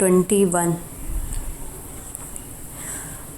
21।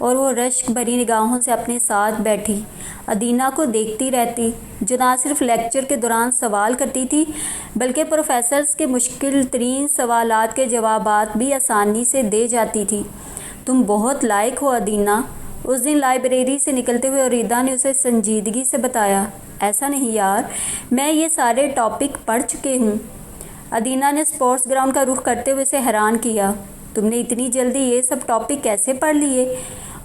اور وہ رشک بھری نگاہوں سے اپنے ساتھ بیٹھی ادینہ کو دیکھتی رہتی، جو نہ صرف لیکچر کے دوران سوال کرتی تھی بلکہ پروفیسرز کے مشکل ترین سوالات کے جوابات بھی آسانی سے دے جاتی تھی۔ تم بہت لائق ہو ادینہ، اس دن لائبریری سے نکلتے ہوئے اریدا نے اسے سنجیدگی سے بتایا۔ ایسا نہیں یار، میں یہ سارے ٹاپک پڑھ چکے ہوں۔ ادینہ نے اسپورٹس گراؤنڈ کا رخ کرتے ہوئے اسے حیران کیا۔ تم نے اتنی جلدی یہ سب ٹاپک کیسے پڑھ لیے؟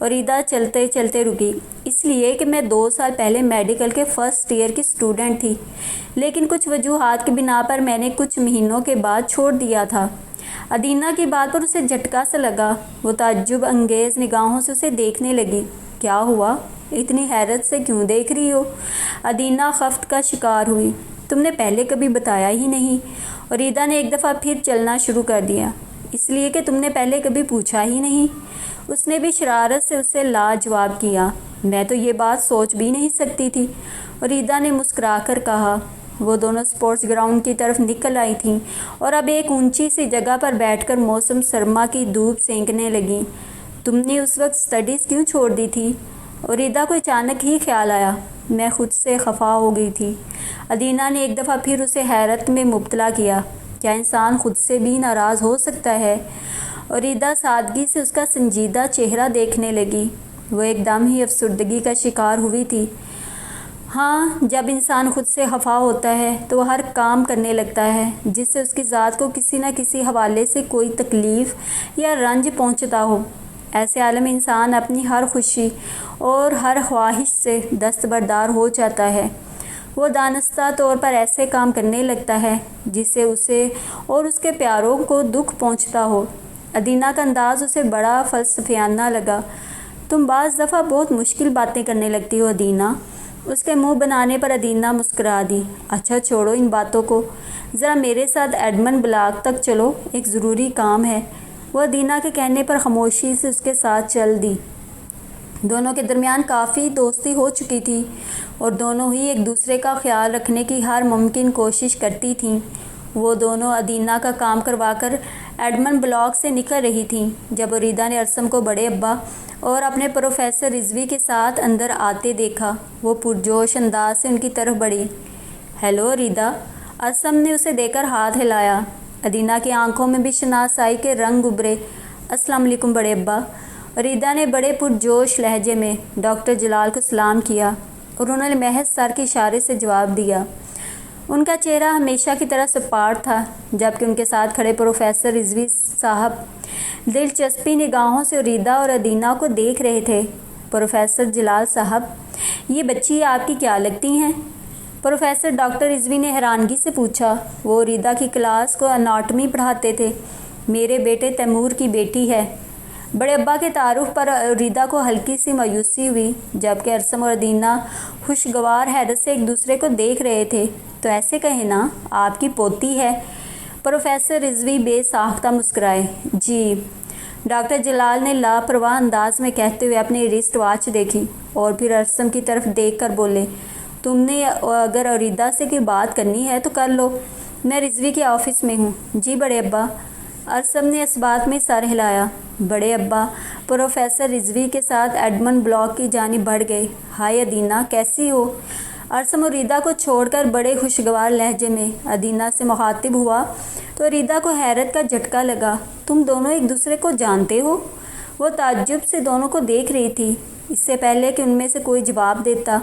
اریدا چلتے چلتے رکی۔ اس لیے کہ میں 2 سال پہلے میڈیکل کے فرسٹ ایئر کی اسٹوڈنٹ تھی، لیکن کچھ وجوہات کی بنا پر میں نے کچھ مہینوں کے بعد چھوڑ دیا تھا۔ ادینہ کی بات پر اسے جھٹکا سا لگا۔ وہ تعجب انگیز نگاہوں سے اسے دیکھنے لگی۔ کیا ہوا؟ اتنی حیرت سے کیوں دیکھ رہی ہو؟ ادینہ خفت کا شکار ہوئی۔ تم نے پہلے کبھی بتایا ہی نہیں۔ اریدا نے ایک دفعہ پھر چلنا شروع کر دیا۔ اس لیے کہ تم نے پہلے کبھی پوچھا ہی نہیں۔ اس نے بھی شرارت سے اسے لاجواب کیا۔ میں تو یہ بات سوچ بھی نہیں سکتی تھی، اریدا نے مسکرا کر کہا۔ وہ دونوں اسپورٹس گراؤنڈ کی طرف نکل آئی تھیں اور اب ایک اونچی سی جگہ پر بیٹھ کر موسم سرما کی دھوپ سینکنے لگیں۔ تم نے اس وقت اسٹڈیز کیوں چھوڑ دی تھی؟ اریدا کو اچانک ہی خیال آیا۔ میں خود سے خفا ہو گئی تھی۔ ادینہ نے ایک دفعہ پھر اسے حیرت میں مبتلا کیا۔ کیا انسان خود سے بھی ناراض ہو سکتا ہے؟ اریدا سادگی سے اس کا سنجیدہ چہرہ دیکھنے لگی۔ وہ ایک دم ہی افسردگی کا شکار ہوئی تھی۔ ہاں، جب انسان خود سے خفا ہوتا ہے تو وہ ہر کام کرنے لگتا ہے جس سے اس کی ذات کو کسی نہ کسی حوالے سے کوئی تکلیف یا رنج پہنچتا ہو۔ ایسے عالم میں انسان اپنی ہر خوشی اور ہر خواہش سے دستبردار ہو جاتا ہے۔ وہ دانستہ طور پر ایسے کام کرنے لگتا ہے جس سے اسے اور اس کے پیاروں کو دکھ پہنچتا ہو۔ ادینہ کا انداز اسے بڑا فلسفیانہ لگا۔ تم بعض دفعہ بہت مشکل باتیں کرنے لگتی ہو ادینہ۔ اس کے منہ بنانے پر ادینہ مسکرا دی۔ اچھا چھوڑو ان باتوں کو، ذرا میرے ساتھ ایڈمنڈ بلاک تک چلو، ایک ضروری کام ہے۔ وہ ادینہ کے کہنے پر خاموشی سے اس کے ساتھ چل دی۔ دونوں کے درمیان کافی دوستی ہو چکی تھی اور دونوں ہی ایک دوسرے کا خیال رکھنے کی ہر ممکن کوشش کرتی تھیں۔ وہ دونوں ادینہ کا کام کروا کر ایڈمنڈ بلاک سے نکل رہی تھیں جب اریدا نے ارسم کو بڑے ابا اور اپنے پروفیسر رضوی کے ساتھ اندر آتے دیکھا۔ وہ پرجوش انداز سے ان کی طرف بڑھی۔ ہیلو اریدا، ارسم نے اسے دیکھ کر ہاتھ ہلایا۔ ادینہ کی آنکھوں میں بھی شناسائی کے رنگ ابھرے۔ السلام علیکم بڑے ابا۔ اریدا نے بڑے پرجوش لہجے میں ڈاکٹر جلال کو سلام کیا اور انہوں نے محض سر کے اشارے سے جواب دیا۔ ان کا چہرہ ہمیشہ کی طرح سپاٹ تھا، جبکہ ان کے ساتھ کھڑے پروفیسر رضوی صاحب دلچسپی نگاہوں سے اریدا اور ادینہ کو دیکھ رہے تھے۔ پروفیسر جلال صاحب، یہ بچی آپ کی کیا لگتی ہیں؟ پروفیسر ڈاکٹر رضوی نے حیرانگی سے پوچھا۔ وہ اریدا کی کلاس کو اناٹمی پڑھاتے تھے۔ میرے بیٹے تیمور کی بیٹی ہے۔ بڑے ابا کے تعارف پر اریدا کو ہلکی سی مایوسی ہوئی، جبکہ ارسم اور ادینہ خوشگوار حیرت سے ایک دوسرے کو دیکھ رہے تھے۔ تو ایسے کہیں نا، آپ کی پوتی ہے؟ پروفیسر رضوی بے ساختہ مسکرائے۔ جی، ڈاکٹر جلال نے لاپرواہ انداز میں کہتے ہوئے اپنی ریسٹ واچ دیکھی اور پھر ارسم کی طرف دیکھ کر بولے، تم نے اگر اریدا سے کوئی بات کرنی ہے تو کر لو، میں رضوی کے آفس میں ہوں۔ جی بڑے ابا۔ ارسم نے اس بات میں سر ہلایا۔ بڑے ابا پروفیسر رضوی کے ساتھ ایڈمنڈ بلاک کی جانب بڑھ گئے۔ ہائے ادینہ، کیسی ہو؟ ارسم اریدا کو چھوڑ کر بڑے خوشگوار لہجے میں ادینہ سے مخاطب ہوا تو اریدا کو حیرت کا جھٹکا لگا۔ تم دونوں ایک دوسرے کو جانتے ہو؟ وہ تعجب سے دونوں کو دیکھ رہی تھی۔ اس سے پہلے کہ ان میں سے کوئی جواب دیتا،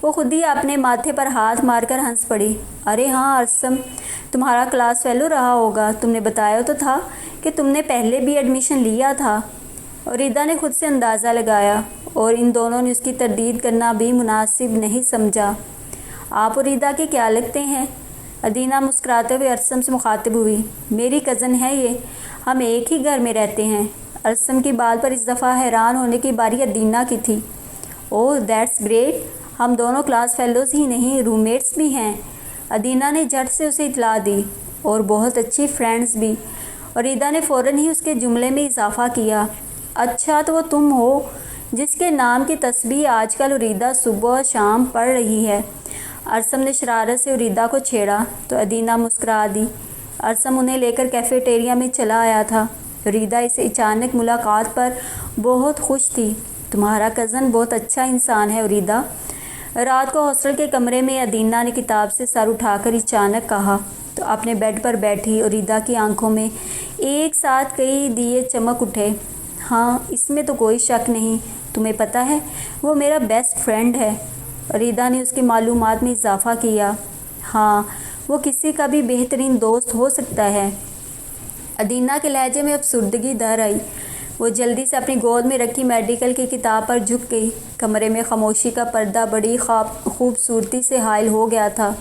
وہ خود ہی اپنے ماتھے پر ہاتھ مار کر ہنس پڑی۔ ارے ہاں ارسم، تمہارا کلاس فیلو رہا ہوگا، تم نے بتایا تو تھا کہ تم نے پہلے بھی ایڈمیشن لیا تھا۔ اریدا نے خود سے اندازہ لگایا اور ان دونوں نے اس کی تردید کرنا بھی مناسب نہیں سمجھا۔ آپ اریدا کے کیا لگتے ہیں؟ ادینہ مسکراتے ہوئے ارسم سے مخاطب ہوئی۔ میری کزن ہے یہ، ہم ایک ہی گھر میں رہتے ہیں۔ ارسم کی بات پر اس دفعہ حیران ہونے کی باری ادینہ کی تھی۔ اوہ دیٹس گریٹ، ہم دونوں کلاس فیلوز ہی نہیں، روم میٹس بھی ہیں۔ ادینہ نے جھٹ سے اسے اطلاع دی۔ اور بہت اچھی فرینڈز بھی۔ اریدا نے فوراً ہی اس کے جملے میں اضافہ کیا۔ اچھا تو وہ تم ہو جس کے نام کی تسبیح آج کل اریدا صبح و شام پڑھ رہی ہے۔ ارسم نے شرارت سے اریدا کو چھیڑا تو ادینہ مسکرا دی۔ ارسم انہیں لے کر کیفیٹیریا میں چلا آیا تھا۔ اریدا اس اچانک ملاقات پر بہت خوش تھی۔ تمہارا کزن بہت اچھا انسان ہے اریدا۔ رات کو ہاسٹل کے کمرے میں ادینا نے کتاب سے سر اٹھا کر اچانک کہا تو اپنے بیڈ پر بیٹھی اریدا کی آنکھوں میں ایک ساتھ کئی دیے چمک اٹھے۔ ہاں، اس میں تو کوئی شک نہیں، تمہیں پتہ ہے وہ میرا بیسٹ فرینڈ ہے۔ اریدا نے اس کی معلومات میں اضافہ کیا۔ ہاں، وہ کسی کا بھی بہترین دوست ہو سکتا ہے۔ ادینا کے لہجے میں افسردگی در آئی۔ وہ جلدی سے اپنی گود میں رکھی میڈیکل کی کتاب پر جھک گئی۔ کمرے میں خاموشی کا پردہ بڑی خوبصورتی سے حائل ہو گیا تھا۔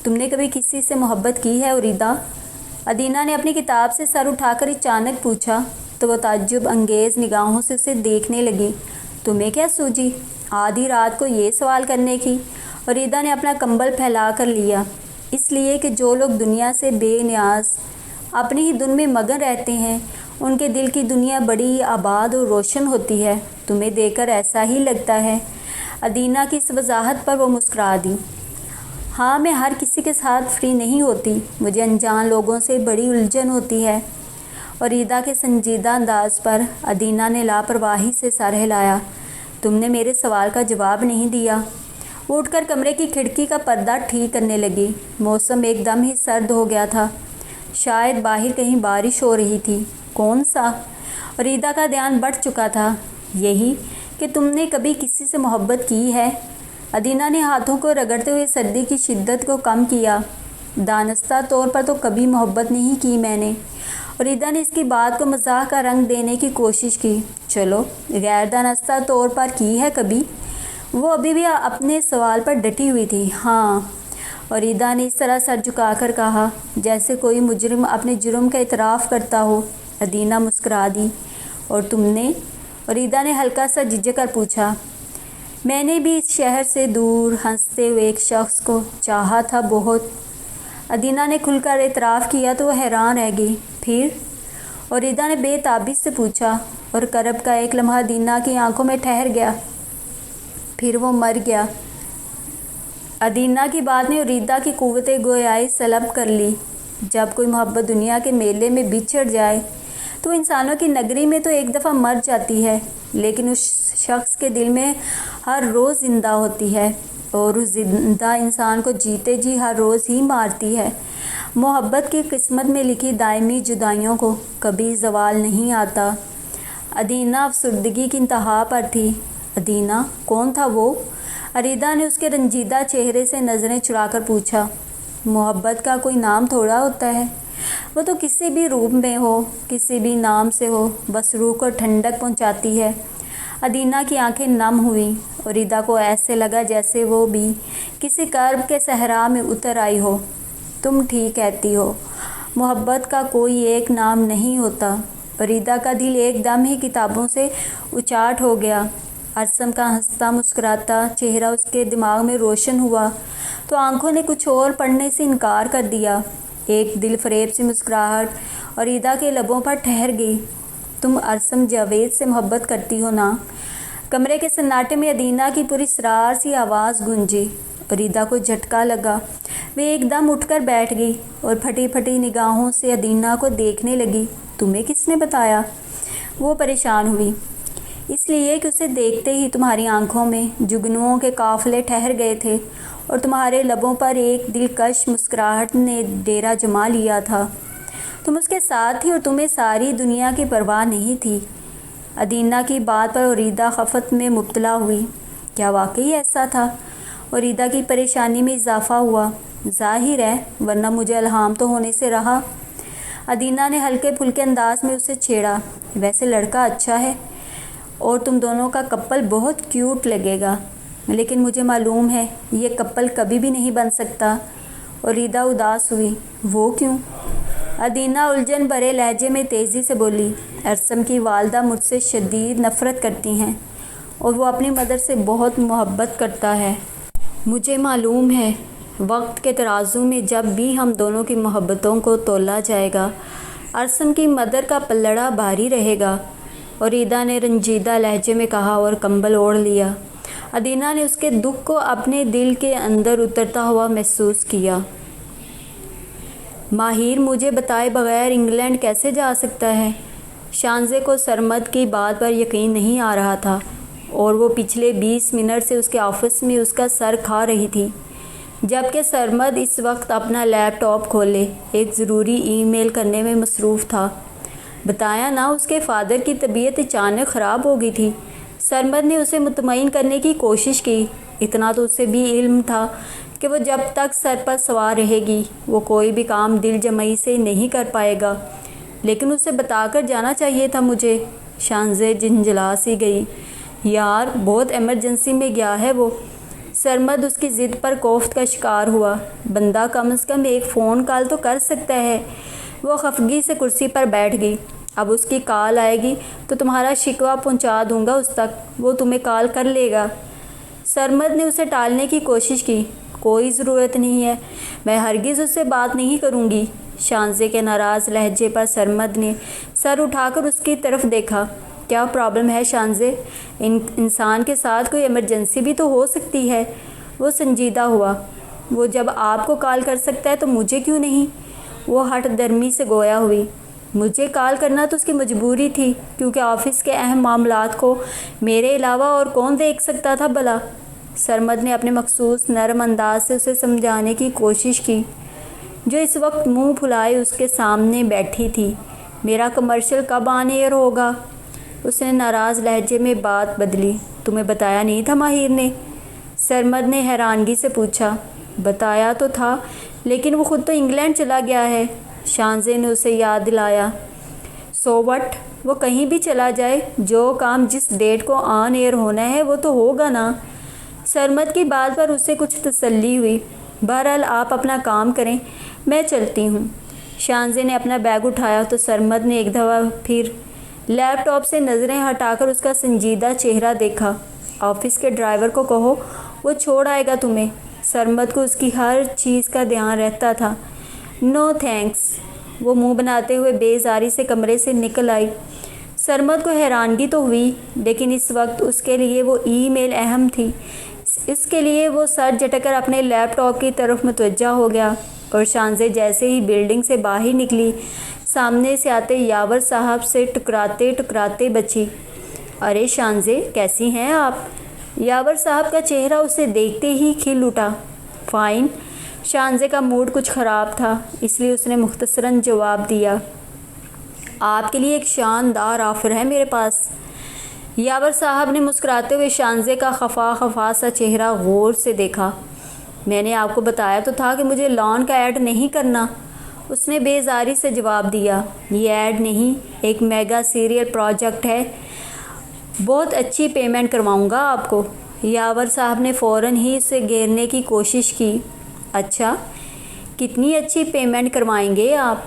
تم نے کبھی کسی سے محبت کی ہے اریدا؟ ادینا نے اپنی کتاب سے سر اٹھا کر اچانک پوچھا تو وہ تعجب انگیز نگاہوں سے اسے دیکھنے لگی۔ تمہیں کیا سوجی آدھی رات کو یہ سوال کرنے کی؟ اریدا نے اپنا کمبل پھیلا کر لیا۔ اس لیے کہ جو لوگ دنیا سے بے نیاز اپنی ہی دن میں مگن رہتے ہیں ان کے دل کی دنیا بڑی آباد اور روشن ہوتی ہے۔ تمہیں دیکھ کر ایسا ہی لگتا ہے۔ ادینا کی اس وضاحت پر وہ مسکرا دی۔ ہاں، میں ہر کسی کے ساتھ فری نہیں ہوتی، مجھے انجان لوگوں سے بڑی الجھن ہوتی ہے۔ اریدا کے سنجیدہ انداز پر ادینا نے لاپرواہی سے سر ہلایا۔ تم نے میرے سوال کا جواب نہیں دیا۔ وہ اٹھ کر کمرے کی کھڑکی کا پردہ ٹھیک کرنے لگی۔ موسم ایک دم ہی سرد ہو گیا تھا، شاید باہر کہیں بارش ہو رہی تھی۔ کون سا؟ اریدا کا دھیان بڑھ چکا تھا۔ یہی کہ تم نے کبھی کسی سے محبت کی ہے؟ ادینا نے ہاتھوں کو رگڑتے ہوئے سردی کی شدت کو کم کیا۔ دانستہ طور پر تو کبھی محبت نہیں کی میں نے۔ اریدا نے اس کی بات کو مزاح کا رنگ دینے کی کوشش کی۔ چلو، غیر دانستہ طور پر کی ہے کبھی؟ وہ ابھی بھی اپنے سوال پر ڈٹی ہوئی تھی۔ ہاں، اریدا نے اس طرح سر جھکا کر کہا جیسے کوئی مجرم اپنے جرم کا اعتراف کرتا ہو۔ ادینا مسکرا دی۔ اور تم نے؟ اریدا نے ہلکا سا جھجک کر پوچھا۔ میں نے بھی اس شہر سے دور ہنستے ہوئے ایک شخص کو چاہا تھا بہت۔ ادینا نے کھل کر اعتراف کیا تو وہ حیران رہ گئی۔ پھر؟ اریدا نے بے تابی سے پوچھا، اور کرب کا ایک لمحہ ادینا کی آنکھوں میں ٹھہر گیا۔ پھر وہ مر گیا۔ ادینا کی بات نے اریدا کی قوت گویائی سلب کر لی۔ جب کوئی محبت دنیا کے میلے میں بچھڑ جائے تو انسانوں کی نگری میں تو ایک دفعہ مر جاتی ہے، لیکن اس شخص کے دل میں ہر روز زندہ ہوتی ہے، اور اس زندہ انسان کو جیتے جی ہر روز ہی مارتی ہے۔ محبت کی قسمت میں لکھی دائمی جدائیوں کو کبھی زوال نہیں آتا۔ ادینا افسردگی کی انتہا پر تھی۔ ادینا؟ کون تھا وہ؟ اریدا نے اس کے رنجیدہ چہرے سے نظریں چرا کر پوچھا۔ محبت کا کوئی نام تھوڑا ہوتا ہے، وہ تو کسی بھی روپ میں ہو، کسی بھی نام سے ہو، بس روح کو ٹھنڈک پہنچاتی ہے۔ ادینا کی آنکھیں نم ہوئیں۔ اریدا کو ایسے لگا جیسے وہ بھی کسی کرب کے صحرا میں اتر آئی ہو۔ تم ٹھیک کہتی ہو، محبت کا کوئی ایک نام نہیں ہوتا۔ اریدا کا دل ایک دم ہی کتابوں سے اچاٹ ہو گیا۔ ارسم کا ہنستا مسکراتا چہرہ اس کے دماغ میں روشن ہوا تو آنکھوں نے کچھ اور پڑھنے سے انکار کر دیا۔ ایک دل فریب سی مسکراہٹ اریدا کے لبوں پر ٹھہر گئی۔ تم ارسم جاوید سے محبت کرتی ہو نا؟ کمرے کے سناٹے میں ادینا کی پوری اسرار سی آواز گونجی۔ اریدا کو جھٹکا لگا۔ وہ ایک دم اٹھ کر بیٹھ گئی اور پھٹی پھٹی نگاہوں سے ادینا کو دیکھنے لگی۔ تمہیں کس نے بتایا؟ وہ پریشان ہوئی۔ اس لیے کہ اسے دیکھتے ہی تمہاری آنکھوں میں جگنوؤں کے قافلے ٹھہر گئے تھے اور تمہارے لبوں پر ایک دلکش مسکراہٹ نے ڈیرا جما لیا تھا۔ تم اس کے ساتھ تھی اور تمہیں ساری دنیا کی پرواہ نہیں تھی۔ ادینا کی بات پر اریدا خفت میں مبتلا ہوئی۔ کیا واقعی ایسا تھا؟ اریدا کی پریشانی میں اضافہ ہوا۔ ظاہر ہے، ورنہ مجھے الہام تو ہونے سے رہا۔ ادینا نے ہلکے پھلکے انداز میں اسے چھیڑا۔ ویسے لڑکا اچھا ہے اور تم دونوں کا کپل بہت کیوٹ لگے گا، لیکن مجھے معلوم ہے یہ کپل کبھی بھی نہیں بن سکتا۔ اریدا اداس ہوئی۔ وہ کیوں؟ ادینا الجھن بھرے لہجے میں تیزی سے بولی۔ ارسم کی والدہ مجھ سے شدید نفرت کرتی ہیں اور وہ اپنی مدر سے بہت محبت کرتا ہے۔ مجھے معلوم ہے وقت کے ترازو میں جب بھی ہم دونوں کی محبتوں کو تولا جائے گا، ارسم کی مدر کا پلڑا بھاری رہے گا، اریدا نے رنجیدہ لہجے میں کہا اور کمبل اوڑھ لیا۔ ادینا نے اس کے دکھ کو اپنے دل کے اندر اترتا ہوا محسوس کیا۔ ماہر مجھے بتائے بغیر انگلینڈ کیسے جا سکتا ہے؟ شانزے کو سرمد کی بات پر یقین نہیں آ رہا تھا۔ اور وہ پچھلے 20 منٹ سے اس کے آفس میں اس کا سر کھا رہی تھی، جبکہ سرمد اس وقت اپنا لیپ ٹاپ کھولے ایک ضروری ای میل کرنے میں مصروف تھا۔ بتایا نا، اس کے فادر کی طبیعت اچانک خراب ہو گئی تھی۔ سرمد نے اسے مطمئن کرنے کی کوشش کی۔ اتنا تو اسے بھی علم تھا کہ وہ جب تک سر پر سوار رہے گی وہ کوئی بھی کام دل جمعی سے نہیں کر پائے گا، لیکن اسے بتا کر جانا چاہیے تھا مجھے۔ شانزے جھنجھلا سی گئی۔ یار، بہت ایمرجنسی میں گیا ہے وہ۔ سرمد اس کی ضد پر کوفت کا شکار ہوا۔ بندہ کم از کم ایک فون کال تو کر سکتا ہے۔ وہ خفگی سے کرسی پر بیٹھ گئی۔ اب اس کی کال آئے گی تو تمہارا شکوہ پہنچا دوں گا اس تک، وہ تمہیں کال کر لے گا۔ سرمد نے اسے ٹالنے کی کوشش کی۔ کوئی ضرورت نہیں ہے، میں ہرگز اس سے بات نہیں کروں گی۔ شانزے کے ناراض لہجے پر سرمد نے سر اٹھا کر اس کی طرف دیکھا۔ کیا پرابلم ہے شانزے؟ انسان کے ساتھ کوئی ایمرجنسی بھی تو ہو سکتی ہے۔ وہ سنجیدہ ہوا۔ وہ جب آپ کو کال کر سکتا ہے تو مجھے کیوں نہیں؟ وہ ہٹ درمی سے گویا ہوئی۔ مجھے کال کرنا تو اس کی مجبوری تھی، کیونکہ آفس کے اہم معاملات کو میرے علاوہ اور کون دیکھ سکتا تھا بھلا؟ سرمد نے اپنے مخصوص نرم انداز سے اسے سمجھانے کی کوشش کی، جو اس وقت منہ پھلائے اس کے سامنے بیٹھی تھی۔ میرا کمرشل کب آن ایئر ہوگا؟ اس نے ناراض لہجے میں بات بدلی۔ تمہیں بتایا نہیں تھا ماہر نے؟ سرمد نے حیرانگی سے پوچھا۔ بتایا تو تھا، لیکن وہ خود تو انگلینڈ چلا گیا ہے۔ شانزے نے اسے یاد دلایا۔ So what? وہ کہیں بھی چلا جائے، جو کام جس ڈیٹ کو آن ایئر ہونا ہے وہ تو ہوگا نا۔ سرمد کی بات پر اسے کچھ تسلی ہوئی۔ بہرحال آپ اپنا کام کریں، میں چلتی ہوں۔ شانزے نے اپنا بیگ اٹھایا تو سرمد نے ایک دفعہ پھر لیپ ٹاپ سے نظریں ہٹا کر اس کا سنجیدہ چہرہ دیکھا۔ آفس کے ڈرائیور کو کہو وہ چھوڑ آئے گا تمہیں۔ سرمد کو اس کی ہر چیز کا دھیان رہتا تھا۔ نو تھینکس، وہ منہ بناتے ہوئے بے زاری سے کمرے سے نکل آئی۔ سرمد کو حیرانگی تو ہوئی، لیکن اس وقت اس کے لیے وہ ای میل اہم تھی۔ اس کے لیے وہ سر جھٹک کر اپنے لیپ ٹاپ کی طرف متوجہ ہو گیا، اور شانزے جیسے ہی بلڈنگ سے باہر نکلی، سامنے سے آتے یاور صاحب سے ٹکراتے ٹکراتے بچی۔ ارے شانزے، کیسی ہیں آپ؟ یاور صاحب کا چہرہ اسے دیکھتے ہی کھل اٹھا۔ فائن۔ شانزے کا موڈ کچھ خراب تھا، اس لیے اس نے مختصراً جواب دیا۔ آپ کے لیے ایک شاندار آفر ہے میرے پاس۔ یاور صاحب نے مسکراتے ہوئے شانزے کا خفا خفا سا چہرہ غور سے دیکھا۔ میں نے آپ کو بتایا تو تھا کہ مجھے لان کا ایڈ نہیں کرنا، اس نے بے زاری سے جواب دیا۔ یہ ایڈ نہیں، ایک میگا سیریل پروجیکٹ ہے، بہت اچھی پیمنٹ کرواؤں گا آپ کو۔ یاور صاحب نے فوراً ہی اسے گھیرنے کی کوشش کی۔ اچھا، کتنی اچھی پیمنٹ کروائیں گے آپ؟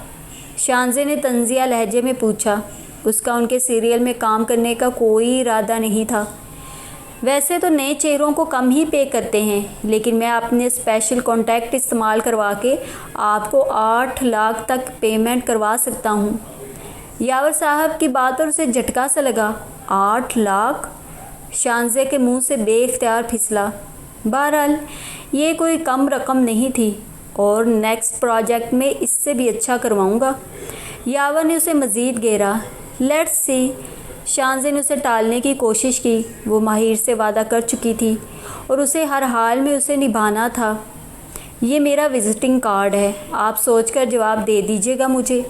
شانزے نے طنزیہ لہجے میں پوچھا۔ اس کا ان کے سیریل میں کام کرنے کا کوئی ارادہ نہیں تھا۔ ویسے تو نئے چہروں کو کم ہی پے کرتے ہیں، لیکن میں اپنے اسپیشل کانٹیکٹ استعمال کروا کے آپ کو 8 لاکھ تک پیمنٹ کروا سکتا ہوں۔ یاور صاحب کی بات پر اسے جھٹکا سا لگا۔ 8 لاکھ؟ شانزے کے منہ سے بے اختیار پھسلا۔ بہرحال یہ کوئی کم رقم نہیں تھی، اور نیکسٹ پروجیکٹ میں اس سے بھی اچھا کرواؤں گا۔ یاور نے اسے مزید گھیرا۔ Let's see. شانزے نے اسے ٹالنے کی کوشش کی۔ وہ ماہر سے وعدہ کر چکی تھی اور اسے ہر حال میں اسے نبھانا تھا۔ یہ میرا وزٹنگ کارڈ ہے، آپ سوچ کر جواب دے دیجیے گا مجھے۔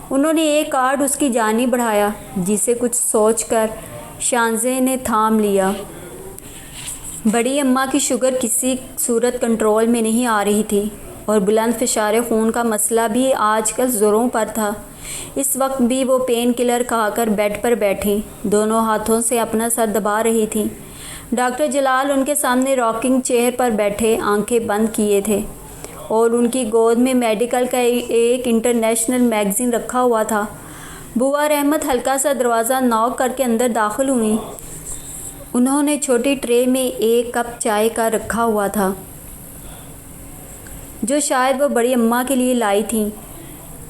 انہوں نے ایک کارڈ اس کی جانب بڑھایا، جسے کچھ سوچ کر شانزے نے تھام لیا۔ بڑی اماں کی شوگر کسی صورت کنٹرول میں نہیں آ رہی تھی، اور بلند فشار خون کا مسئلہ بھی آج کل زوروں پر تھا۔ اس وقت بھی وہ پین کلر کھا کر بیڈ پر بیٹھی دونوں ہاتھوں سے اپنا سر دبا رہی تھی۔ ڈاکٹر جلال ان کے سامنے راکنگ چیئر پر بیٹھے آنکھیں بند کیے تھے، اور ان کی گود میں میڈیکل کا ایک انٹرنیشنل میگزین رکھا ہوا تھا۔ بوا رحمت ہلکا سا دروازہ ناک کر کے اندر داخل ہوئیں۔ انہوں نے چھوٹی ٹرے میں ایک کپ چائے کا رکھا ہوا تھا، جو شاید وہ بڑی اماں کے لیے لائی تھیں۔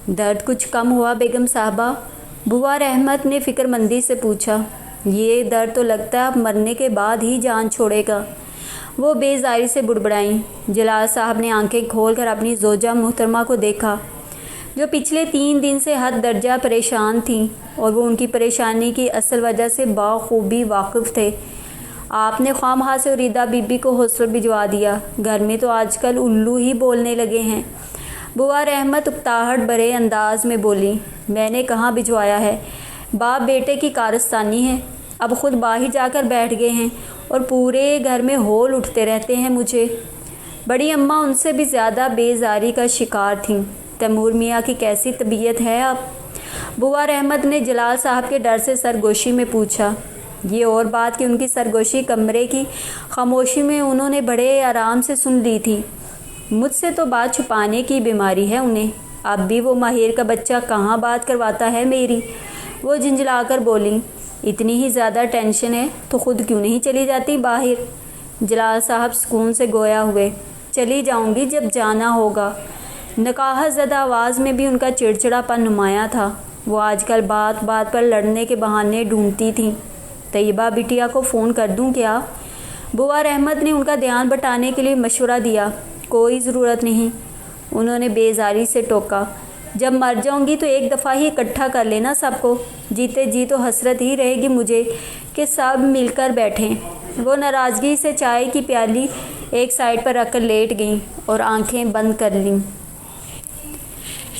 درد کچھ کم ہوا بیگم صاحبہ؟ بوا رحمت نے فکر مندی سے پوچھا۔ یہ درد تو لگتا ہے اب مرنے کے بعد ہی جان چھوڑے گا، وہ بے زاری سے بڑبڑائیں۔ جلال صاحب نے آنکھیں کھول کر اپنی زوجہ محترمہ کو دیکھا، جو پچھلے 3 دن سے حد درجہ پریشان تھیں، اور وہ ان کی پریشانی کی اصل وجہ سے بخوبی واقف تھے۔ آپ نے خواہ سے ریدا بی بی کو ہاسٹل بھجوا دیا۔ گھر میں تو آج کل الو ہی بولنے لگے ہیں۔ بوا رحمت اکتاہٹ بھرے انداز میں بولی، میں نے کہاں بھجوایا ہے؟ باپ بیٹے کی کارستانی ہے۔ اب خود باہر جا کر بیٹھ گئے ہیں اور پورے گھر میں ہول اٹھتے رہتے ہیں مجھے۔ بڑی اماں ان سے بھی زیادہ بیزاری کا شکار تھیں۔ تیمور میاں کی کیسی طبیعت ہے اب؟ بوا رحمت نے جلال صاحب کے ڈر سے سرگوشی میں پوچھا۔ یہ اور بات کہ ان کی سرگوشی کمرے کی خاموشی میں انہوں نے بڑے آرام سے سن لی تھی۔ مجھ سے تو بات چھپانے کی بیماری ہے انہیں۔ اب بھی وہ ماہر کا بچہ کہاں بات کرواتا ہے میری؟ وہ جھنجھلا کر بولی، اتنی ہی زیادہ ٹینشن ہے تو خود کیوں نہیں چلی جاتی باہر؟ جلال صاحب سکون سے گویا ہوئے، چلی جاؤں گی جب جانا ہوگا۔ نکاح زدہ آواز میں بھی ان کا چڑچڑا پن نمایاں تھا۔ وہ آج کل بات بات پر لڑنے کے بہانے ڈھونڈتی تھیں۔ طیبہ بٹیا کو فون کر دوں کیا؟ بوا رحمت نے ان کا دھیان بٹانے کے لیے مشورہ دیا۔ کوئی ضرورت نہیں، انہوں نے بیزاری سے ٹوکا۔ جب مر جاؤں گی تو ایک دفعہ ہی اکٹھا کر لینا سب کو۔ جیتے جی تو حسرت ہی رہے گی مجھے کہ سب مل کر بیٹھیں۔ وہ ناراضگی سے چائے کی پیالی ایک سائڈ پر رکھ کر لیٹ گئیں اور آنکھیں بند کر لیں۔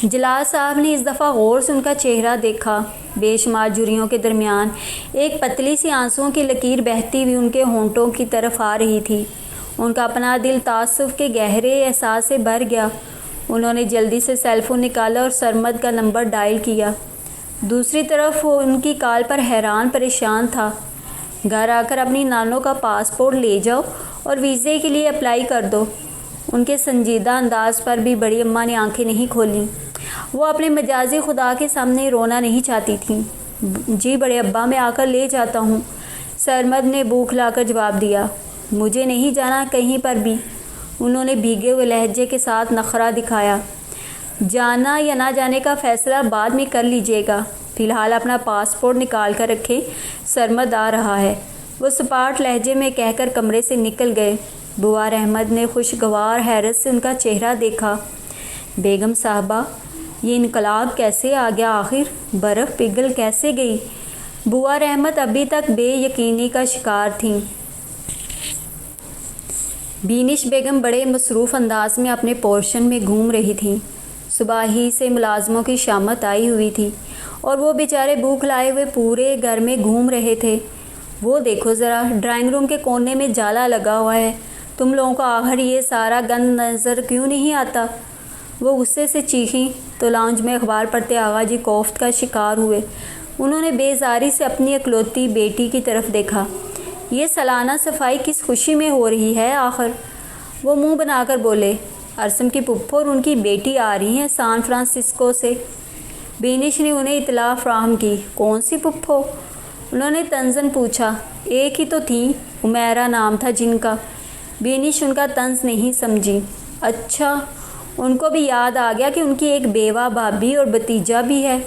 جلال صاحب نے اس دفعہ غور سے ان کا چہرہ دیکھا۔ بے شمار جھریوں کے درمیان ایک پتلی سی آنسوؤں کی لکیر بہتی ہوئی ان کے ہونٹوں کی طرف آ رہی تھی۔ ان کا اپنا دل تعصب کے گہرے احساس سے بھر گیا۔ انہوں نے جلدی سے سیل فون نکالا اور سرمد کا نمبر ڈائل کیا۔ دوسری طرف وہ ان کی کال پر حیران پریشان تھا۔ گھر آ کر اپنی نانوں کا پاسپورٹ لے جاؤ اور ویزے کے لیے اپلائی کر دو۔ ان کے سنجیدہ انداز پر بھی بڑی اماں نے آنکھیں نہیں کھولیں۔ وہ اپنے مجازی خدا کے سامنے رونا نہیں چاہتی تھیں۔ جی بڑے ابا، میں آ کر لے جاتا ہوں، سرمد نے بوکھ لا کر جواب دیا۔ مجھے نہیں جانا کہیں پر بھی، انہوں نے بھیگے ہوئے لہجے کے ساتھ نخرہ دکھایا۔ جانا یا نہ جانے کا فیصلہ بعد میں کر لیجیے گا، فی الحال اپنا پاسپورٹ نکال کر رکھیں، سرمد آ رہا ہے، وہ سپاٹ لہجے میں کہہ کر کمرے سے نکل گئے۔ بوا رحمت نے خوشگوار حیرت سے ان کا چہرہ دیکھا۔ بیگم صاحبہ، یہ انقلاب کیسے آ گیا آخر؟ برف پگھل کیسے گئی؟ بوا رحمت ابھی تک بے یقینی کا شکار تھیں۔ بینش بیگم بڑے مصروف انداز میں اپنے پورشن میں گھوم رہی تھیں۔ صبح ہی سے ملازموں کی شامت آئی ہوئی تھی اور وہ بیچارے بھوک لائے ہوئے پورے گھر میں گھوم رہے تھے۔ وہ دیکھو ذرا، ڈرائنگ روم کے کونے میں جالا لگا ہوا ہے، تم لوگوں کو آخر یہ سارا گند نظر کیوں نہیں آتا؟ وہ غصے سے چیخیں تو لاؤنج میں اخبار پڑھتے آغا جی کوفت کا شکار ہوئے۔ انہوں نے بیزاری سے اپنی اکلوتی بیٹی کی طرف دیکھا۔ یہ سالانہ صفائی کس خوشی میں ہو رہی ہے آخر؟ وہ منہ بنا کر بولے، ارسم کی پھپھو اور ان کی بیٹی آ رہی ہیں سان فرانسسکو سے۔ بینش نے انہیں اطلاع فراہم کی۔ کون سی پھپھو؟ انہوں نے طنزاً پوچھا۔ ایک ہی تو تھیں، عمیرہ نام تھا جن کا۔ بینش ان کا طنز نہیں سمجھی۔ اچھا، ان کو بھی یاد آ گیا کہ ان کی ایک بیوہ بھابھی اور بھتیجا بھی ہے۔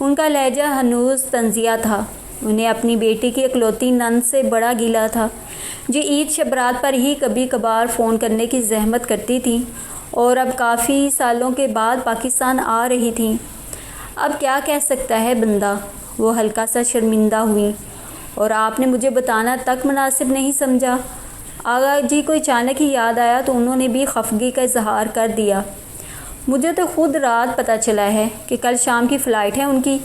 ان کا لہجہ ہنوز طنزیہ تھا۔ انہیں اپنی بیٹی کی اکلوتی نند سے بڑا گلہ تھا، جو عید شبرات پر ہی کبھی کبھار فون کرنے کی زحمت کرتی تھی اور اب کافی سالوں کے بعد پاکستان آ رہی تھیں۔ اب کیا کہہ سکتا ہے بندہ؟ وہ ہلکا سا شرمندہ ہوئیں۔ اور آپ نے مجھے بتانا تک مناسب نہیں سمجھا؟ آغا جی کو اچانک ہی یاد آیا تو انہوں نے بھی خفگی کا اظہار کر دیا۔ مجھے تو خود رات پتہ چلا ہے کہ کل شام کی فلائٹ ہے ان کی۔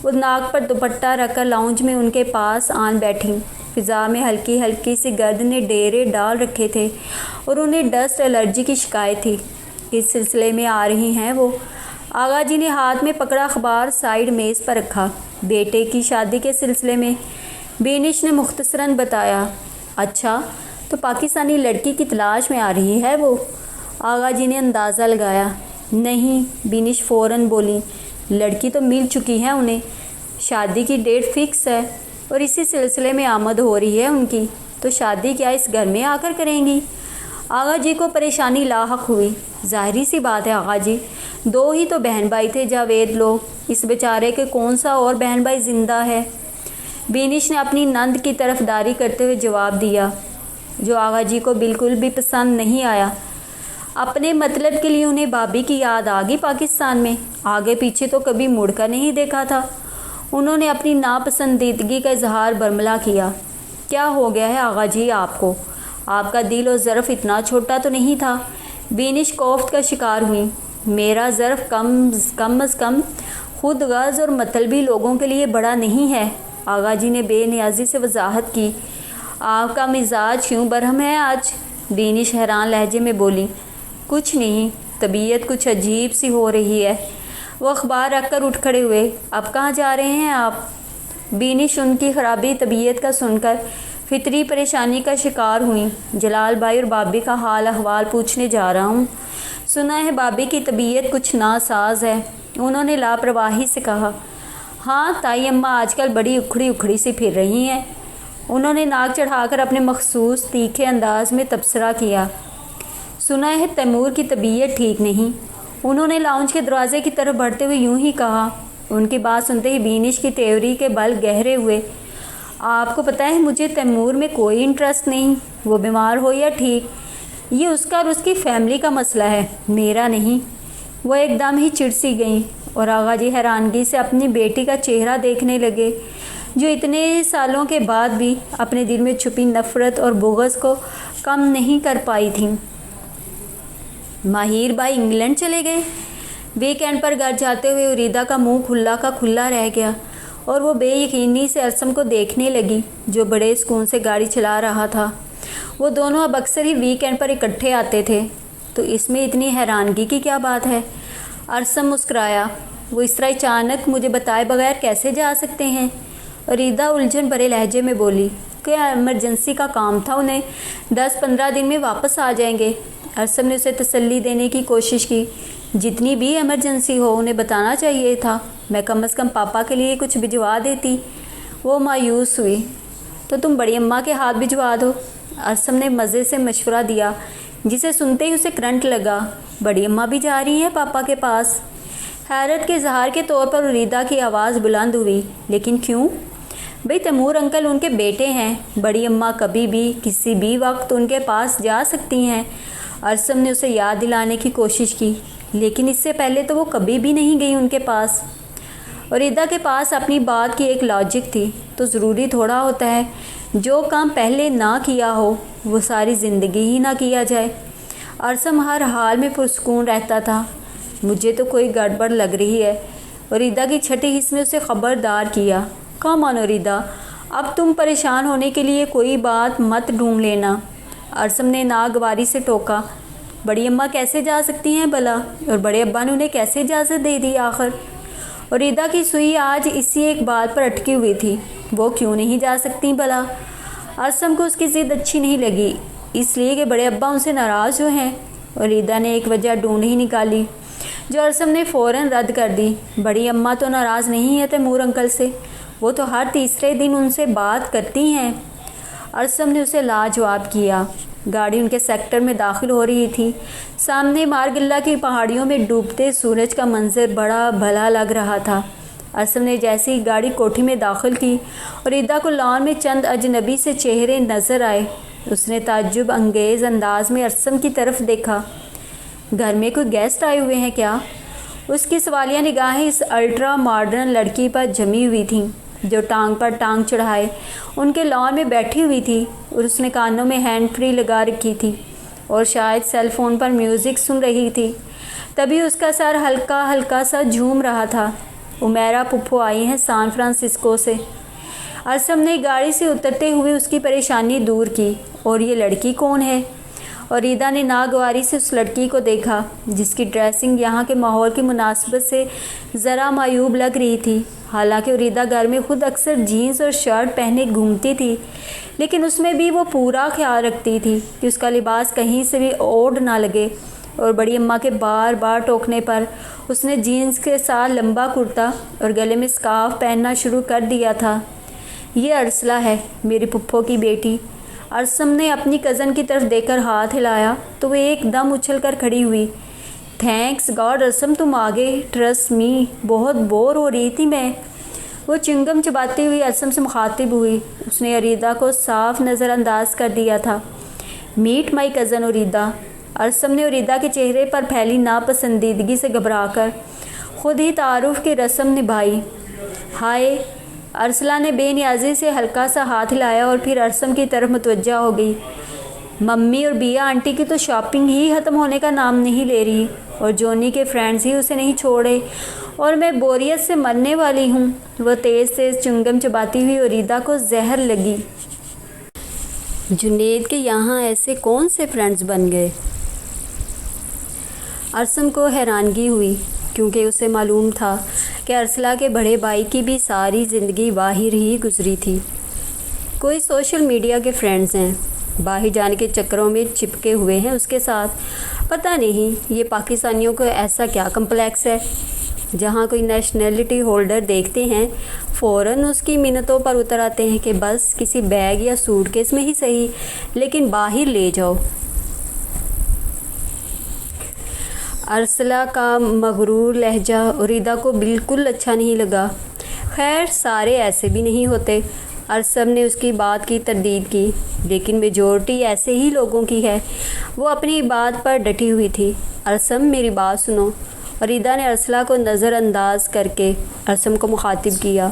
وہ ناک پر دوپٹہ رکھ کر لاؤنج میں ان کے پاس آن بیٹھیں۔ فضا میں ہلکی ہلکی سی گرد نے ڈیرے ڈال رکھے تھے اور انہیں ڈسٹ الرجی کی شکایت تھی۔ اس سلسلے میں آ رہی ہیں وہ۔ آغا جی نے ہاتھ میں پکڑا اخبار سائیڈ میز پر رکھا۔ بیٹے کی شادی کے سلسلے میں، بینش نے مختصراً بتایا۔ اچھا، تو پاکستانی لڑکی کی تلاش میں آ رہی ہے وہ؟ آغا جی نے اندازہ لگایا۔ نہیں، بینش فوراً بولی، لڑکی تو مل چکی ہے انہیں، شادی کی ڈیٹ فکس ہے اور اسی سلسلے میں آمد ہو رہی ہے ان کی۔ تو شادی کیا اس گھر میں آ کر کریں گی؟ آغا جی کو پریشانی لاحق ہوئی۔ ظاہری سی بات ہے آغا جی، دو ہی تو بہن بھائی تھے جاوید لوگ، اس بیچارے کے کون سا اور بہن بھائی زندہ ہے؟ بینش نے اپنی نند کی طرف داری کرتے ہوئے جواب دیا، جو آغا جی کو بالکل بھی پسند نہیں آیا۔ اپنے مطلب کے لیے انہیں بھابھی کی یاد آ گئی پاکستان میں؟ آگے پیچھے تو کبھی مڑ کر نہیں دیکھا تھا۔ انہوں نے اپنی ناپسندیدگی کا اظہار برملا کیا۔ کیا ہو گیا ہے آغا جی آپ کو؟ آپ کا دل اور ظرف اتنا چھوٹا تو نہیں تھا؟ بینش کوفت کا شکار ہوئی۔ میرا ظرف کم از کم خود غرض اور مطلبی لوگوں کے لیے بڑا نہیں ہے، آغا جی نے بے نیازی سے وضاحت کی۔ آپ کا مزاج کیوں برہم ہے آج؟ بینش حیران لہجے میں بولی۔ کچھ نہیں، طبیعت کچھ عجیب سی ہو رہی ہے۔ وہ اخبار رکھ کر اٹھ کھڑے ہوئے۔ اب کہاں جا رہے ہیں آپ؟ بینش ان کی خرابی طبیعت کا سن کر فطری پریشانی کا شکار ہوئی۔ جلال بھائی اور بابی کا حال احوال پوچھنے جا رہا ہوں۔ سنا ہے بابی کی طبیعت کچھ ناساز ہے، انہوں نے لاپرواہی سے کہا۔ ہاں، تائی اماں آج کل بڑی اکھڑی سی پھر رہی ہیں، انہوں نے ناک چڑھا کر اپنے مخصوص تیکھے انداز میں تبصرہ کیا۔ سنا ہے تیمور کی طبیعت ٹھیک نہیں، انہوں نے لاؤنج کے دروازے کی طرف بڑھتے ہوئے یوں ہی کہا۔ ان کی بات سنتے ہی بینش کی تیوری کے بل گہرے ہوئے۔ آپ کو پتہ ہے مجھے تیمور میں کوئی انٹرسٹ نہیں، وہ بیمار ہو یا ٹھیک، یہ اس کا اور اس کی فیملی کا مسئلہ ہے، میرا نہیں۔ وہ ایک دم ہی چڑ سی گئیں اور آغا جی حیرانگی سے اپنی بیٹی کا چہرہ دیکھنے لگے، جو اتنے سالوں کے بعد بھی اپنے دل میں چھپی نفرت اور بغض کو کم نہیں کر پائی تھیں۔ ماہر بھائی انگلینڈ چلے گئے؟ ویکینڈ پر گھر جاتے ہوئے اریدہ کا منہ کھلا کا کھلا رہ گیا اور وہ بے یقینی سے ارسم کو دیکھنے لگی، جو بڑے سکون سے گاڑی چلا رہا تھا۔ وہ دونوں اب اکثر ہی ویکینڈ پر اکٹھے آتے تھے، تو اس میں اتنی حیرانگی کی کیا بات ہے؟ ارسم مسکرایا۔ وہ اس طرح اچانک مجھے بتائے بغیر کیسے جا سکتے ہیں؟ اریدہ الجھن بھرے لہجے میں بولی۔ کیا ایمرجنسی کا کام تھا، انہیں 10-15 دن میں واپس آ جائیں گے۔ ارسم نے اسے تسلی دینے کی کوشش کی۔ جتنی بھی ایمرجنسی ہو انہیں بتانا چاہیے تھا، میں کم از کم پاپا کے لیے کچھ بھجوا دیتی۔ وہ مایوس ہوئی۔ تو تم بڑی اماں کے ہاتھ بھجوا دو، ارسم نے مزے سے مشورہ دیا، جسے سنتے ہی اسے کرنٹ لگا۔ بڑی اماں بھی جا رہی ہیں پاپا کے پاس؟ حیرت کے اظہار کے طور پر اریدہ کی آواز بلند ہوئی۔ لیکن کیوں؟ بھئی تیمور انکل ان کے بیٹے ہیں، بڑی اماں کبھی بھی کسی بھی وقت ان کے پاس جا سکتی ہیں۔ ارسم نے اسے یاد دلانے کی کوشش کی۔ لیکن اس سے پہلے تو وہ کبھی بھی نہیں گئی ان کے پاس۔ اریدہ کے پاس اپنی بات کی ایک لاجک تھی، تو ضروری تھوڑا ہوتا ہے جو کام پہلے نہ کیا ہو وہ ساری زندگی ہی نہ کیا جائے۔ ارسم ہر حال میں پرسکون رہتا تھا۔ مجھے تو کوئی گڑبڑ لگ رہی ہے، اریدہ کی چھٹی حص نے اسے خبردار کیا۔ کم آن اریدہ، اب تم پریشان ہونے کے لیے کوئی بات مت ڈھونڈ لینا، ارسم نے ناگواری سے ٹوکا۔ بڑی اماں کیسے جا سکتی ہیں بھلا، اور بڑے ابا نے انہیں کیسے اجازت دے دی آخر؟ اریدہ کی سوئی آج اسی ایک بات پر اٹکی ہوئی تھی، وہ کیوں نہیں جا سکتی بھلا؟ ارسم کو اس کی ضد اچھی نہیں لگی، اس لیے کہ بڑے ابا ان سے ناراض ہوئے ہیں۔ اریدہ نے ایک وجہ ڈھونڈ ہی نکالی، جو ارسم نے فوراً رد کر دی۔ بڑی اماں تو ناراض نہیں ہے تیمور انکل سے، وہ تو ہر تیسرے دن ان سے بات کرتی ہیں۔ ارسم نے اسے لاجواب کیا۔ گاڑی ان کے سیکٹر میں داخل ہو رہی تھی۔ سامنے مارگلہ کی پہاڑیوں میں ڈوبتے سورج کا منظر بڑا بھلا لگ رہا تھا۔ ارسم نے جیسے ہی گاڑی کوٹھی میں داخل کی، اریدہ کو لان میں چند اجنبی سے چہرے نظر آئے۔ اس نے تعجب انگیز انداز میں ارسم کی طرف دیکھا۔ گھر میں کوئی گیسٹ آئے ہوئے ہیں کیا؟ اس کی سوالیہ نگاہیں اس الٹرا ماڈرن لڑکی پر جمی ہوئی تھیں، جو ٹانگ پر ٹانگ چڑھائے ان کے لان میں بیٹھی ہوئی تھی، اور اس نے کانوں میں ہینڈ فری لگا رکھی تھی اور شاید سیل فون پر میوزک سن رہی تھی۔ تبھی اس کا سر ہلکا ہلکا سا جھوم رہا تھا۔ امیرا پھپھو آئی ہیں سان فرانسسکو سے۔ ارسم نے گاڑی سے اترتے ہوئے اس کی پریشانی دور کی۔ اور یہ لڑکی کون ہے؟ اریدہ نے ناگواری سے اس لڑکی کو دیکھا، جس کی ڈریسنگ یہاں کے ماحول کی مناسبت سے ذرا معیوب لگ رہی تھی۔ حالانکہ اریدہ گھر میں خود اکثر جینز اور شرٹ پہنے گھومتی تھی، لیکن اس میں بھی وہ پورا خیال رکھتی تھی کہ اس کا لباس کہیں سے بھی اوڈ نہ لگے، اور بڑی اماں کے بار بار ٹوکنے پر اس نے جینز کے ساتھ لمبا کرتا اور گلے میں اسکارف پہننا شروع کر دیا تھا۔ یہ ارسلہ ہے، میری پھپھو کی بیٹی۔ ارسم نے اپنی کزن کی طرف دیکھ کر ہاتھ ہلایا تو وہ ایک دم اچھل کر کھڑی ہوئی۔ تھینکس گاڈ ارسم تم آگے، ٹرسٹ می، بہت بور ہو رہی تھی میں۔ وہ چنگم چباتی ہوئی ارسم سے مخاطب ہوئی۔ اس نے اریدہ کو صاف نظر انداز کر دیا تھا۔ Meat my cousin اریدہ۔ ارسم نے اریدہ کے چہرے پر پھیلی ناپسندیدگی سے گھبرا کر خود ہی تعارف کی رسم نبھائی۔ ہائے، ارسلہ نے بے نیازی سے ہلکا سا ہاتھ ہلایا اور پھر ارسم کی طرف متوجہ ہو گئی۔ ممی اور بیا آنٹی کی تو شاپنگ ہی ختم ہونے کا نام نہیں لے رہی، اور جونی کے فرینڈز ہی اسے نہیں چھوڑے، اور میں بوریت سے مرنے والی ہوں۔ وہ تیز تیز چنگم چباتی ہوئی اریدا کو زہر لگی۔ جنید کے یہاں ایسے کون سے فرینڈز بن گئے؟ ارسم کو حیرانگی ہوئی، کیونکہ اسے معلوم تھا کہ ارسلہ کے بڑے بھائی کی بھی ساری زندگی باہر ہی گزری تھی۔ کوئی سوشل میڈیا کے فرینڈز ہیں، باہر جانے کے چکروں میں چپکے ہوئے ہیں اس کے ساتھ۔ پتہ نہیں یہ پاکستانیوں کو ایسا کیا کمپلیکس ہے، جہاں کوئی نیشنلٹی ہولڈر دیکھتے ہیں فوراً اس کی منتوں پر اتر آتے ہیں کہ بس کسی بیگ یا سوٹ کیس میں ہی صحیح، لیکن باہر لے جاؤ۔ ارسلہ کا مغرور لہجہ اریدا کو بالکل اچھا نہیں لگا۔ خیر سارے ایسے بھی نہیں ہوتے۔ ارسم نے اس کی بات کی تردید کی، لیکن میجورٹی ایسے ہی لوگوں کی ہے۔ وہ اپنی بات پر ڈٹی ہوئی تھی۔ ارسم میری بات سنو۔ اریدا نے ارسلہ کو نظر انداز کر کے ارسم کو مخاطب کیا۔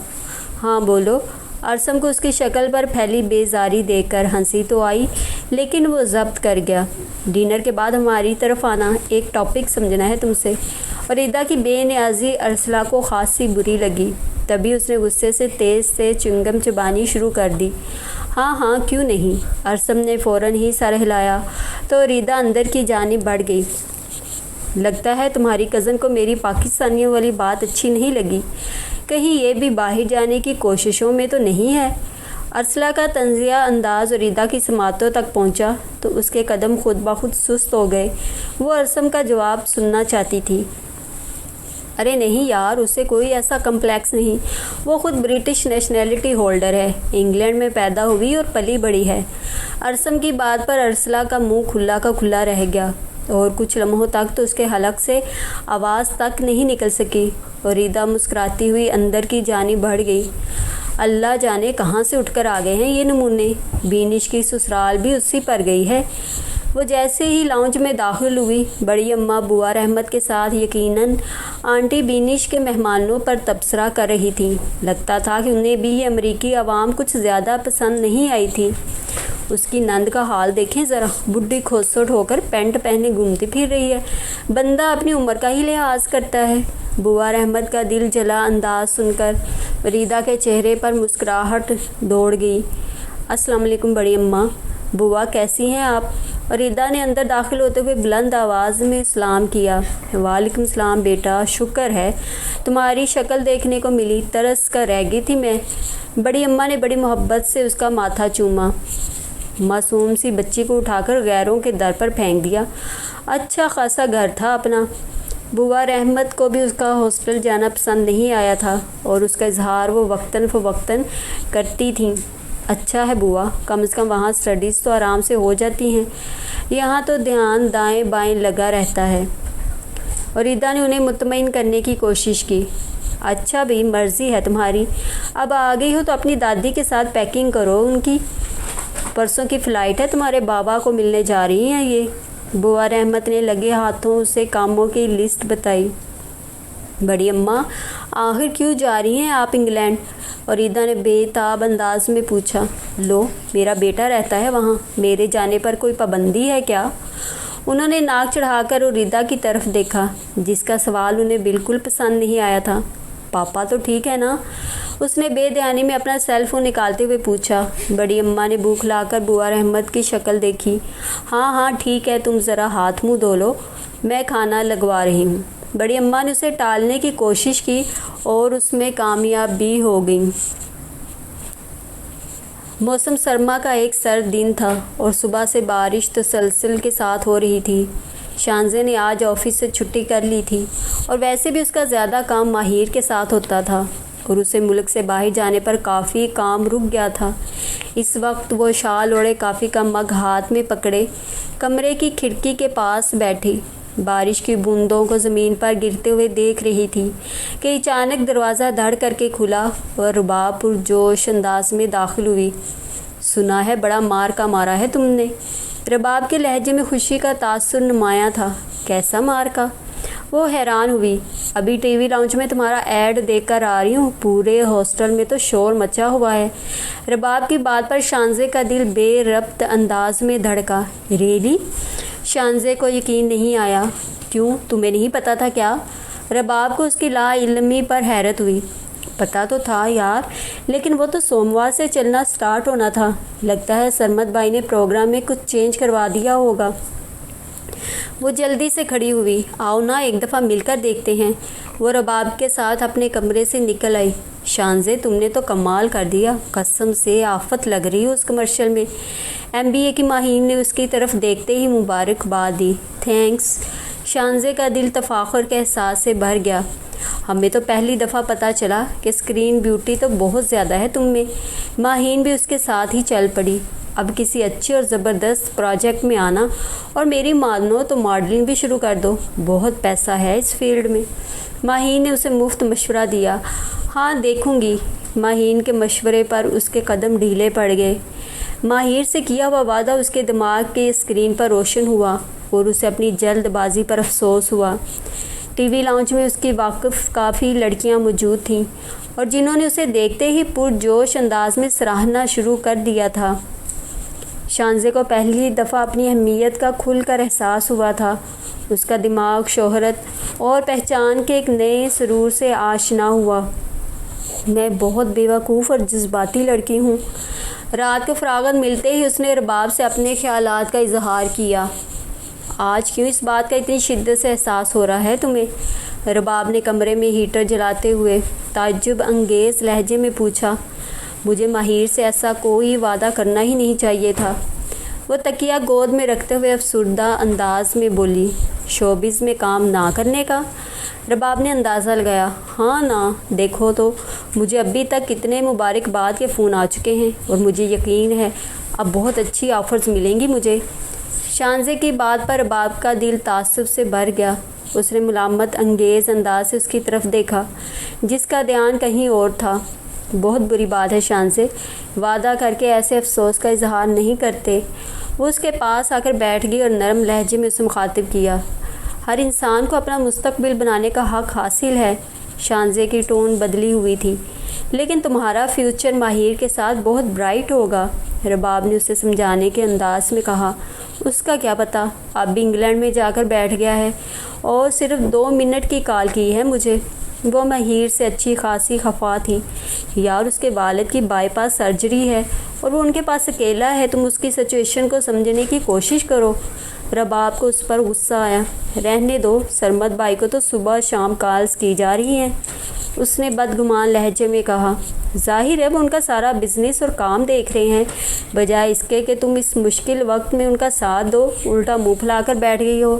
ہاں بولو۔ ارسم کو اس کی شکل پر پھیلی بیزاری دیکھ کر ہنسی تو آئی، لیکن وہ ضبط کر گیا۔ ڈنر کے بعد ہماری طرف آنا، ایک ٹاپک سمجھنا ہے تم سے۔ اریدا کی بے نیازی ارسلہ کو خاصی بری لگی، تبھی اس نے غصے سے تیز سے چنگم چبانی شروع کر دی۔ ہاں ہاں کیوں نہیں۔ ارسم نے فوراً ہی سر ہلایا تو اریدا اندر کی جانب بڑھ گئی۔ لگتا ہے تمہاری کزن کو میری پاکستانیوں والی بات اچھی نہیں لگی، کہیں یہ بھی باہر جانے کی کوششوں میں تو نہیں ہے؟ ارسلہ کا طنزیہ انداز اریدا کی سماعتوں تک پہنچا تو اس کے قدم خود بخود سست ہو گئے۔ وہ ارسم کا جواب سننا چاہتی تھی۔ ارے نہیں یار، اسے کوئی ایسا کمپلیکس نہیں، وہ خود برٹش نیشنلٹی ہولڈر ہے، انگلینڈ میں پیدا ہوئی اور پلی بڑی ہے۔ ارسم کی بات پر ارسلہ کا منہ کھلا کا کھلا رہ گیا، اور کچھ لمحوں تک تو اس کے حلق سے آواز تک نہیں نکل سکی۔ اریدا مسکراتی ہوئی اندر کی جانب بڑھ گئی۔ اللہ جانے کہاں سے اٹھ کر آ گئے ہیں یہ نمونے، بینش کی سسرال بھی اسی پر گئی ہے۔ وہ جیسے ہی لاؤنج میں داخل ہوئی، بڑی اماں بوا رحمت کے ساتھ یقیناً آنٹی بینش کے مہمانوں پر تبصرہ کر رہی تھیں۔ لگتا تھا کہ انہیں بھی یہ امریکی عوام کچھ زیادہ پسند نہیں آئی تھی۔ اس کی نند کا حال دیکھیں ذرا، بڈھی کھوسٹ ہو کر پینٹ پہنے گھومتی پھر رہی ہے۔ بندہ اپنی عمر کا ہی لحاظ کرتا ہے۔ بوا رحمت کا دل جلا انداز سن کر اریدا کے چہرے پر مسکراہٹ دوڑ گئی۔ السلام علیکم بڑی اماں۔ بوا کیسی ہیں آپ؟ اریدا نے اندر داخل ہوتے ہوئے بلند آواز میں سلام کیا۔ وعلیکم السلام بیٹا، شکر ہے تمہاری شکل دیکھنے کو ملی، ترس کر رہ گئی تھی میں۔ بڑی اماں نے بڑی محبت سے اس کا ماتھا چوما۔ معصوم سی بچی کو اٹھا کر غیروں کے در پر پھینک دیا۔ اچھا خاصا گھر تھا اپنا۔ بوا رحمت کو بھی اس کا ہاسٹل جانا پسند نہیں آیا تھا، اور اس کا اظہار وہ وقتاً فوقتاً کرتی تھیں۔ اچھا ہے بوا، کم از کم وہاں اسٹڈیز تو آرام سے ہو جاتی ہیں، یہاں تو دھیان دائیں بائیں لگا رہتا ہے۔ اریدا نے انہیں مطمئن کرنے کی کوشش کی۔ اچھا بھی، مرضی ہے تمہاری، اب آ گئی ہو تو اپنی دادی کے ساتھ پیکنگ کرو، ان کی پرسوں کی فلائٹ ہے، تمہارے بابا کو ملنے جا رہی ہیں یہ۔ بوا رحمت نے لگے ہاتھوں اسے کاموں کی لسٹ بتائی۔ بڑی اماں آخر کیوں جا رہی ہیں آپ انگلینڈ؟ اریدا نے بے تاب انداز میں پوچھا۔ لو میرا بیٹا رہتا ہے وہاں، میرے جانے پر کوئی پابندی ہے کیا؟ انہوں نے ناک چڑھا کر اریدا کی طرف دیکھا، جس کا سوال انہیں بالکل پسند نہیں آیا تھا۔ پاپا تو ٹھیک ہے نا؟ اس نے بے دھیانی میں اپنا سیل فون نکالتے ہوئے پوچھا۔ بڑی اماں نے منہ کھلا کر بوا رحمت کی شکل دیکھی۔ ہاں ہاں ٹھیک ہے، تم ذرا ہاتھ منہ دھو لو، میں کھانا لگوا رہی ہوں۔ بڑی اماں نے اسے ٹالنے کی کوشش کی اور اس میں کامیاب بھی ہو گئیں۔ موسم سرما کا ایک سرد دن تھا اور صبح سے بارش تسلسل کے ساتھ ہو رہی تھی۔ شانزے نے آج آفس سے چھٹی کر لی تھی، اور ویسے بھی اس کا زیادہ کام ماہر کے ساتھ ہوتا تھا، اور اسے ملک سے باہر جانے پر کافی کام رک گیا تھا۔ اس وقت وہ شال اوڑھے کافی کا مگ ہاتھ میں پکڑے کمرے کی کھڑکی کے پاس بیٹھی بارش کی بوندوں کو زمین پر گرتے ہوئے دیکھ رہی تھی کہ اچانک دروازہ دھڑ کر کے کھلا اور رباب پرجوش انداز میں داخل ہوئی۔ سنا ہے بڑا مار کا مارا ہے تم نے؟ رباب کے لہجے میں خوشی کا تاثر نمایاں تھا۔ کیسا مار کا؟ وہ حیران ہوئی۔ ابھی ٹی وی لاؤنج میں تمہارا ایڈ دیکھ کر آ رہی ہوں، پورے ہاسٹل میں تو شور مچا ہوا ہے۔ رباب کی بات پر شانزے کا دل بے ربط انداز میں دھڑکا۔ ریلی؟ شانزے کو یقین نہیں آیا۔ کیوں، تمہیں نہیں پتا تھا کیا؟ رباب کو اس کی لا علمی پر حیرت ہوئی۔ پتا تو تھا یار، لیکن وہ تو سوموار سے چلنا سٹارٹ ہونا تھا۔ لگتا ہے سرمد بھائی نے پروگرام میں کچھ چینج کروا دیا ہوگا۔ وہ جلدی سے کھڑی ہوئی۔ آؤ نا ایک دفعہ مل کر دیکھتے ہیں۔ وہ رباب کے ساتھ اپنے کمرے سے نکل آئی۔ شانزے تم نے تو کمال کر دیا، قسم سے آفت لگ رہی ہو اس کمرشل میں۔ MBA کی ماہین نے اس کی طرف دیکھتے ہی مبارکباد دی۔ تھینکس۔ شانزے کا دل تفاخر کے احساس سے بھر گیا۔ ہمیں تو پہلی دفعہ پتہ چلا کہ اسکرین بیوٹی تو بہت زیادہ ہے تم میں۔ ماہین بھی اس کے ساتھ ہی چل پڑی۔ اب کسی اچھے اور زبردست پروجیکٹ میں آنا، اور میری مانو تو ماڈلنگ بھی شروع کر دو، بہت پیسہ ہے اس فیلڈ میں۔ ماہین نے اسے مفت مشورہ دیا۔ ہاں دیکھوں گی۔ ماہین کے مشورے پر اس کے قدم ڈھیلے پڑ گئے۔ ماہر سے کیا ہوا وعدہ اس کے دماغ کے اسکرین پر روشن ہوا، اور اسے اپنی جلد بازی پر افسوس ہوا۔ ٹی وی لاؤنج میں اس کی واقف کافی لڑکیاں موجود تھیں، اور جنہوں نے اسے دیکھتے ہی پرجوش انداز میں سراہنا شروع کر دیا تھا۔ شانزے کو پہلی دفعہ اپنی اہمیت کا کھل کر احساس ہوا تھا۔ اس کا دماغ شہرت اور پہچان کے ایک نئے سرور سے آشنا ہوا۔ میں بہت بیوقوف اور جذباتی لڑکی ہوں۔ رات کو فراغت ملتے ہی اس نے رباب سے اپنے خیالات کا اظہار کیا۔ آج کیوں اس بات کا اتنی شدت سے احساس ہو رہا ہے تمہیں؟ رباب نے کمرے میں ہیٹر جلاتے ہوئے تعجب انگیز لہجے میں پوچھا۔ مجھے ماہر سے ایسا کوئی وعدہ کرنا ہی نہیں چاہیے تھا۔ وہ تکیہ گود میں رکھتے ہوئے افسردہ انداز میں بولی۔ شوبز میں کام نہ کرنے کا؟ رباب نے اندازہ لگایا۔ ہاں نا، دیکھو تو مجھے ابھی تک کتنے مبارکباد کے فون آ چکے ہیں، اور مجھے یقین ہے اب بہت اچھی آفرز ملیں گی مجھے۔ شانزے کی بات پر رباب کا دل تعصب سے بھر گیا۔ اس نے ملامت انگیز انداز سے اس کی طرف دیکھا، جس کا دھیان کہیں اور تھا۔ بہت بری بات ہے شانزے، وعدہ کر کے ایسے افسوس کا اظہار نہیں کرتے۔ وہ اس کے پاس آ کر بیٹھ گئی اور نرم لہجے میں اسے مخاطب کیا۔ ہر انسان کو اپنا مستقبل بنانے کا حق حاصل ہے۔ شانزے کی ٹون بدلی ہوئی تھی۔ لیکن تمہارا فیوچر ماہر کے ساتھ بہت برائٹ ہوگا، رباب نے اسے سمجھانے کے انداز میں کہا۔ اس کا کیا پتہ، اب بھی انگلینڈ میں جا کر بیٹھ گیا ہے، اور صرف 2 منٹ کی کال کی ہے مجھے۔ وہ ماہر سے اچھی خاصی خفا تھی۔ یار اس کے والد کی بائی پاس سرجری ہے، اور وہ ان کے پاس اکیلا ہے۔ تم اس کی سچویشن کو سمجھنے کی کوشش کرو۔ رباب کو اس پر غصہ آیا۔ رہنے دو، سرمد بھائی کو تو صبح شام کالز کی جا رہی ہیں، اس نے بدگمان لہجے میں کہا۔ ظاہر ہے وہ ان کا سارا بزنس اور کام دیکھ رہے ہیں، بجائے اس کے کہ تم اس مشکل وقت میں ان کا ساتھ دو، الٹا منہ پھیلا کر بیٹھ گئی ہو۔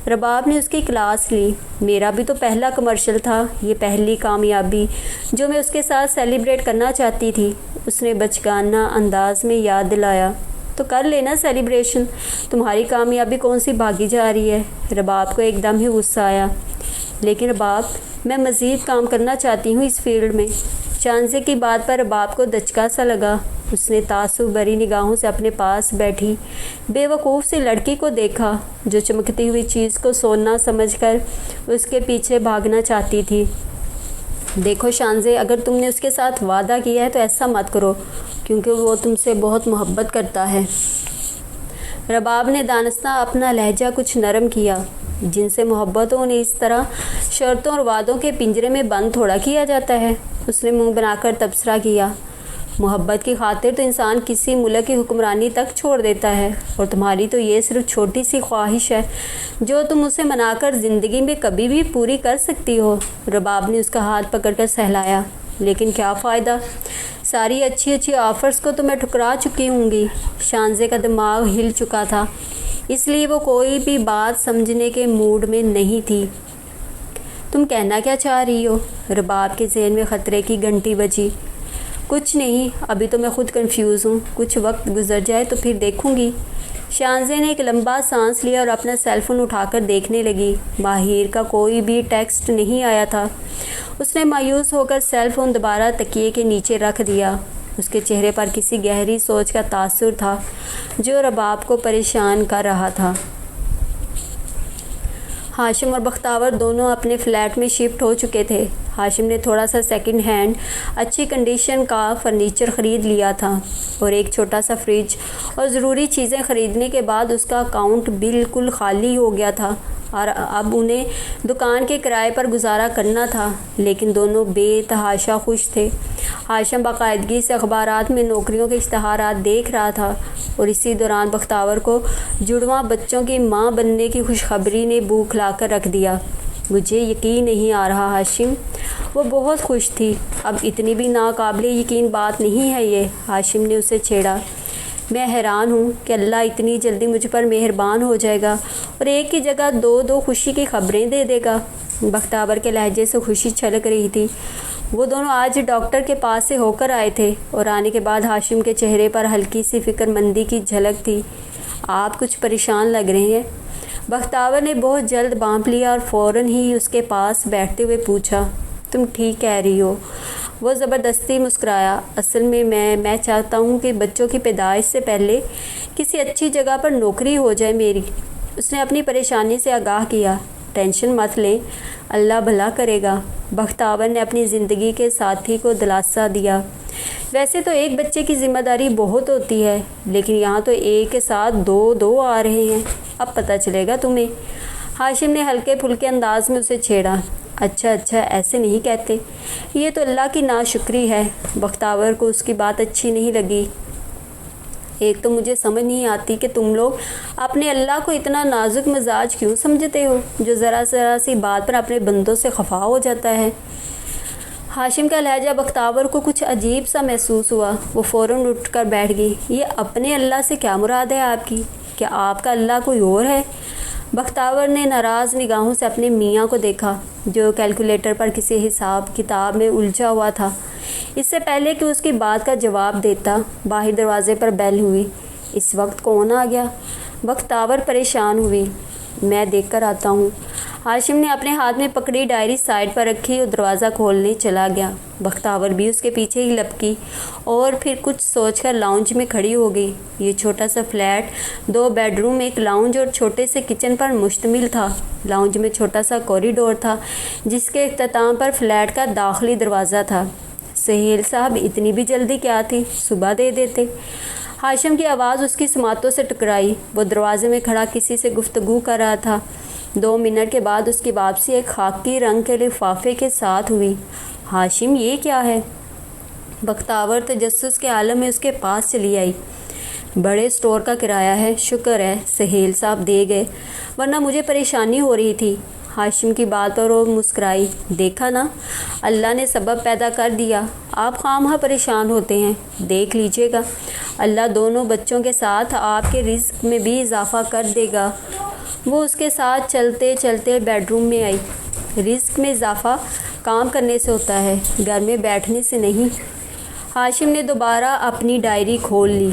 رباب نے اس کی کلاس لی۔ میرا بھی تو پہلا کمرشل تھا، یہ پہلی کامیابی جو میں اس کے ساتھ سیلیبریٹ کرنا چاہتی تھی، اس نے بچگانہ انداز میں یاد دلایا۔ تو کر لینا سیلیبریشن، تمہاری کامیابی کون سی بھاگی جا رہی ہے؟ رباب کو ایک دم ہی غصہ آیا۔ لیکن رباب، میں مزید کام کرنا چاہتی ہوں اس فیلڈ میں۔ شانزے کی بات پر رباب کو دھچکا سا لگا۔ اس نے تعصب بھری نگاہوں سے اپنے پاس بیٹھی بے وقوف سی لڑکی کو دیکھا، جو چمکتی ہوئی چیز کو سونا سمجھ کر اس کے پیچھے بھاگنا چاہتی تھی۔ دیکھو شانزے، اگر تم نے اس کے ساتھ وعدہ کیا ہے تو ایسا مت کرو، کیونکہ وہ تم سے بہت محبت کرتا ہے۔ رباب نے دانستہ اپنا لہجہ کچھ نرم کیا۔ جن سے محبت ہو انہیں اس طرح شرطوں اور وعدوں کے پنجرے میں بند تھوڑا کیا جاتا ہے، اس نے منہ بنا کر تبصرہ کیا۔ محبت کی خاطر تو انسان کسی ملک کی حکمرانی تک چھوڑ دیتا ہے، اور تمہاری تو یہ صرف چھوٹی سی خواہش ہے جو تم اسے منا کر زندگی میں کبھی بھی پوری کر سکتی ہو۔ رباب نے اس کا ہاتھ پکڑ کر سہلایا۔ لیکن کیا فائدہ، ساری اچھی آفرز کو تو میں ٹھکرا چکی ہوں گی۔ شانزے کا دماغ ہل چکا تھا، اس لیے وہ کوئی بھی بات سمجھنے کے موڈ میں نہیں تھی۔ تم کہنا کیا چاہ رہی ہو؟ رباب کے ذہن میں خطرے کی گھنٹی بجی۔ کچھ نہیں، ابھی تو میں خود کنفیوز ہوں، کچھ وقت گزر جائے تو پھر دیکھوں گی۔ شانزے نے ایک لمبا سانس لیا اور اپنا سیل فون اٹھا کر دیکھنے لگی۔ ماہر کا کوئی بھی ٹیکسٹ نہیں آیا تھا۔ اس نے مایوس ہو کر سیل فون دوبارہ تکیے کے نیچے رکھ دیا۔ اس کے چہرے پر کسی گہری سوچ کا تاثر تھا جو رباب کو پریشان کر رہا تھا۔ ہاشم اور بختاور دونوں اپنے فلیٹ میں شفٹ ہو چکے تھے۔ ہاشم نے تھوڑا سا سیکنڈ ہینڈ اچھی کنڈیشن کا فرنیچر خرید لیا تھا اور ایک چھوٹا سا فریج اور ضروری چیزیں خریدنے کے بعد اس کا اکاؤنٹ بالکل خالی ہو گیا تھا اور اب انہیں دکان کے کرائے پر گزارا کرنا تھا، لیکن دونوں بے تحاشا خوش تھے۔ ہاشم باقاعدگی سے اخبارات میں نوکریوں کے اشتہارات دیکھ رہا تھا اور اسی دوران بختاور کو جڑواں بچوں کی ماں بننے کی خوشخبری نے بھوک لا کر رکھ دیا۔ مجھے یقین نہیں آ رہا ہاشم، وہ بہت خوش تھی۔ اب اتنی بھی ناقابل یقین بات نہیں ہے یہ، ہاشم نے اسے چھیڑا۔ میں حیران ہوں کہ اللہ اتنی جلدی مجھ پر مہربان ہو جائے گا اور ایک کی جگہ دو خوشی کی خبریں دے دے گا۔ بختاور کے لہجے سے خوشی چھلک رہی تھی۔ وہ دونوں آج ڈاکٹر کے پاس سے ہو کر آئے تھے اور آنے کے بعد ہاشم کے چہرے پر ہلکی سی فکر مندی کی جھلک تھی۔ آپ کچھ پریشان لگ رہے ہیں، بختاور نے بہت جلد بانپ لیا اور فوراً ہی اس کے پاس بیٹھتے ہوئے پوچھا۔ تم ٹھیک کہہ رہی ہو، وہ زبردستی مسکرایا۔ اصل میں میں چاہتا ہوں کہ بچوں کی پیدائش سے پہلے کسی اچھی جگہ پر نوکری ہو جائے میری، اس نے اپنی پریشانی سے آگاہ کیا۔ ٹینشن مت لیں، اللہ بھلا کرے گا، بختاور نے اپنی زندگی کے ساتھی کو دلاسا دیا۔ ویسے تو ایک بچے کی ذمہ داری بہت ہوتی ہے، لیکن یہاں تو ایک کے ساتھ دو آ رہے ہیں، اب پتہ چلے گا تمہیں، ہاشم نے ہلکے پھلکے انداز میں اسے چھیڑا۔ اچھا ایسے نہیں کہتے، یہ تو اللہ کی ناشکری ہے۔ بختاور کو اس کی بات اچھی نہیں لگی۔ ایک تو مجھے سمجھ نہیں آتی کہ تم لوگ اپنے اللہ کو اتنا نازک مزاج کیوں سمجھتے ہو، جو ذرا سی بات پر اپنے بندوں سے خفا ہو جاتا ہے۔ ہاشم کا لہجہ بختاور کو کچھ عجیب سا محسوس ہوا۔ وہ فوراً اٹھ کر بیٹھ گئی۔ یہ اپنے اللہ سے کیا مراد ہے آپ کی؟ کیا آپ کا اللہ کوئی اور ہے؟ بختاور نے ناراض نگاہوں سے اپنے میاں کو دیکھا، جو کیلکولیٹر پر کسی حساب کتاب میں الجھا ہوا تھا۔ اس سے پہلے کہ اس کی بات کا جواب دیتا، باہر دروازے پر بیل ہوئی۔ اس وقت کون آ گیا؟ بختاور پریشان ہوئی۔ میں دیکھ کر آتا ہوں۔ ہاشم نے اپنے ہاتھ میں پکڑی ڈائری سائڈ پر رکھی اور دروازہ کھولنے چلا گیا۔ بختاور بھی اس کے پیچھے ہی لپکی اور پھر کچھ سوچ کر لاؤنج میں کھڑی ہو گئی۔ یہ چھوٹا سا فلیٹ 2 بیڈ روم، ایک لاؤنج اور چھوٹے سے کچن پر مشتمل تھا۔ لاؤنج میں چھوٹا سا کوریڈور تھا جس کے اختتام پر فلیٹ کا داخلی دروازہ تھا۔ سہیل صاحب، اتنی بھی جلدی کیا تھی؟ صبح دے دیتے۔ ہاشم کی آواز اس کی سماعتوں سے ٹکرائی۔ وہ دروازے میں کھڑا کسی سے گفتگو کر رہا تھا۔ 2 منٹ کے بعد اس کی واپسی ایک خاکی رنگ کے لفافے کے ساتھ ہوئی۔ ہاشم، یہ کیا ہے؟ بختاور تجسس کے عالم میں اس کے پاس چلی آئی۔ بڑے اسٹور کا کرایہ ہے، شکر ہے سہیل صاحب دے گئے، ورنہ مجھے پریشانی ہو رہی تھی۔ ہاشم کی بات پر وہ مسکرائی۔ دیکھا نا، اللہ نے سبب پیدا کر دیا، آپ خواہ پریشان ہوتے ہیں۔ دیکھ لیجئے گا، اللہ دونوں بچوں کے ساتھ آپ کے رزق میں بھی اضافہ کر دے گا۔ وہ اس کے ساتھ چلتے چلتے بیڈ روم میں آئی۔ رزق میں اضافہ کام کرنے سے ہوتا ہے، گھر میں بیٹھنے سے نہیں۔ ہاشم نے دوبارہ اپنی ڈائری کھول لی۔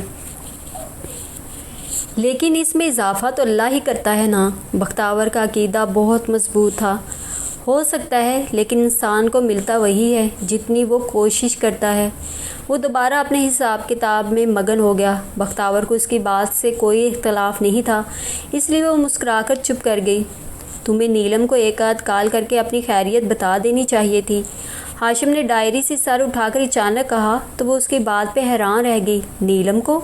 لیکن اس میں اضافہ تو اللہ ہی کرتا ہے نا۔ بختاور کا عقیدہ بہت مضبوط تھا۔ ہو سکتا ہے، لیکن انسان کو ملتا وہی ہے جتنی وہ کوشش کرتا ہے۔ وہ دوبارہ اپنے حساب کتاب میں مگن ہو گیا۔ بختاور کو اس کی بات سے کوئی اختلاف نہیں تھا، اس لیے وہ مسکرا کر چپ کر گئی۔ تمہیں نیلم کو ایک آدھ کال کر کے اپنی خیریت بتا دینی چاہیے تھی۔ ہاشم نے ڈائری سے سر اٹھا کر اچانک کہا تو وہ اس کی بات پہ حیران رہ گئی۔ نیلم کو؟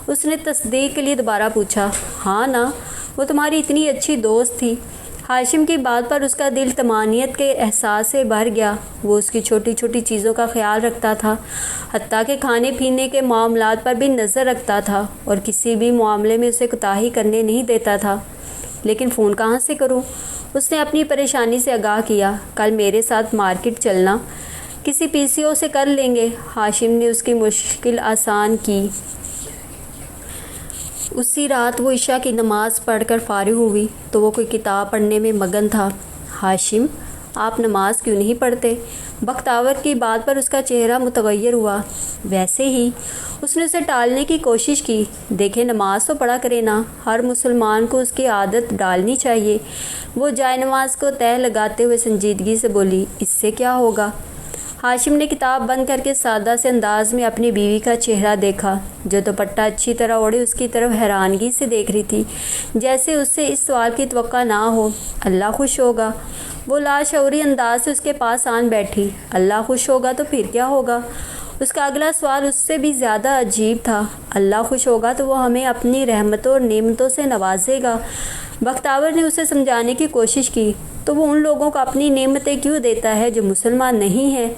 اس نے تصدیق کے لیے دوبارہ پوچھا۔ ہاں نا، وہ تمہاری اتنی اچھی دوست تھی۔ ہاشم کی بات پر اس کا دل طمانینت کے احساس سے بھر گیا۔ وہ اس کی چھوٹی چھوٹی چیزوں کا خیال رکھتا تھا، حتیٰ کہ کھانے پینے کے معاملات پر بھی نظر رکھتا تھا اور کسی بھی معاملے میں اسے کوتاہی کرنے نہیں دیتا تھا۔ لیکن فون کہاں سے کروں؟ اس نے اپنی پریشانی سے آگاہ کیا۔ کل میرے ساتھ مارکیٹ چلنا، کسی پی سی او سے کر لیں گے۔ ہاشم نے اس کی مشکل آسان کی۔ اسی رات وہ عشاء کی نماز پڑھ کر فارغ ہوئی تو وہ کوئی کتاب پڑھنے میں مگن تھا۔ ہاشم، آپ نماز کیوں نہیں پڑھتے؟ بختاور کی بات پر اس کا چہرہ متغیر ہوا۔ ویسے ہی اس نے اسے ٹالنے کی کوشش کی۔ دیکھیں، نماز تو پڑھا کرے نا، ہر مسلمان کو اس کی عادت ڈالنی چاہیے۔ وہ جائے نماز کو تہہ لگاتے ہوئے سنجیدگی سے بولی۔ اس سے کیا ہوگا؟ ہاشم نے کتاب بند کر کے سادہ سے انداز میں اپنی بیوی کا چہرہ دیکھا جو دوپٹہ اچھی طرح اوڑھے اس کی طرف حیرانگی سے دیکھ رہی تھی، جیسے اس سے اس سوال کی توقع نہ ہو۔ اللہ خوش ہوگا؟ وہ لاشعوری انداز سے اس کے پاس آن بیٹھی۔ اللہ خوش ہوگا تو پھر کیا ہوگا؟ اس کا اگلا سوال اس سے بھی زیادہ عجیب تھا۔ اللہ خوش ہوگا تو وہ ہمیں اپنی رحمتوں اور نعمتوں سے نوازے گا۔ بختیور نے اسے سمجھانے کی کوشش کی، تو وہ ان لوگوں کو اپنی نعمتیں کیوں دیتا ہے جو مسلمان نہیں ہیں؟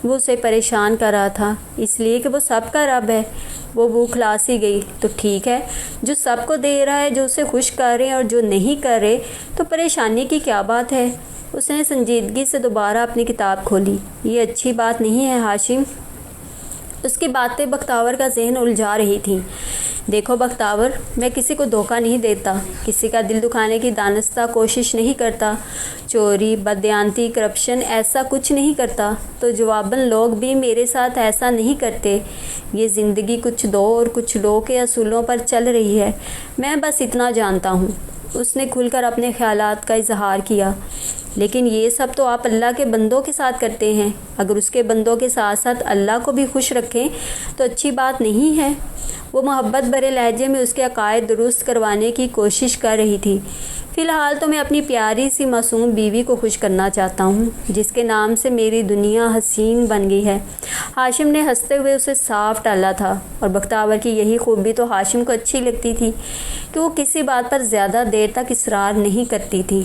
وہ اسے پریشان کر رہا تھا، اس لیے کہ وہ سب کا رب ہے۔ وہ بوکھلاس ہی گئی۔ تو ٹھیک ہے، جو سب کو دے رہا ہے، جو اسے خوش کر رہے ہیں اور جو نہیں کر رہے، تو پریشانی کی کیا بات ہے؟ اس نے سنجیدگی سے دوبارہ اپنی کتاب کھولی۔ یہ اچھی بات نہیں ہے ہاشم۔ اس کی باتیں بختیور کا ذہن الجھا رہی تھیں۔ دیکھو بختیور، میں کسی کو دھوکہ نہیں دیتا، کسی کا دل دکھانے کی دانستہ کوشش نہیں کرتا، چوری، بددیانتی، کرپشن ایسا کچھ نہیں کرتا، تو جواباً لوگ بھی میرے ساتھ ایسا نہیں کرتے۔ یہ زندگی کچھ دو اور کچھ لو کے اصولوں پر چل رہی ہے، میں بس اتنا جانتا ہوں۔ اس نے کھل کر اپنے خیالات کا اظہار کیا۔ لیکن یہ سب تو آپ اللہ کے بندوں کے ساتھ کرتے ہیں، اگر اس کے بندوں کے ساتھ ساتھ اللہ کو بھی خوش رکھیں تو اچھی بات نہیں ہے؟ وہ محبت بھرے لہجے میں اس کے عقائد درست کروانے کی کوشش کر رہی تھی۔ فی الحال تو میں اپنی پیاری سی معصوم بیوی کو خوش کرنا چاہتا ہوں، جس کے نام سے میری دنیا حسین بن گئی ہے۔ ہاشم نے ہنستے ہوئے اسے صاف ٹالا تھا، اور بختیور کی یہی خوبی تو ہاشم کو اچھی لگتی تھی کہ وہ کسی بات پر زیادہ دیر تک اصرار نہیں کرتی تھی۔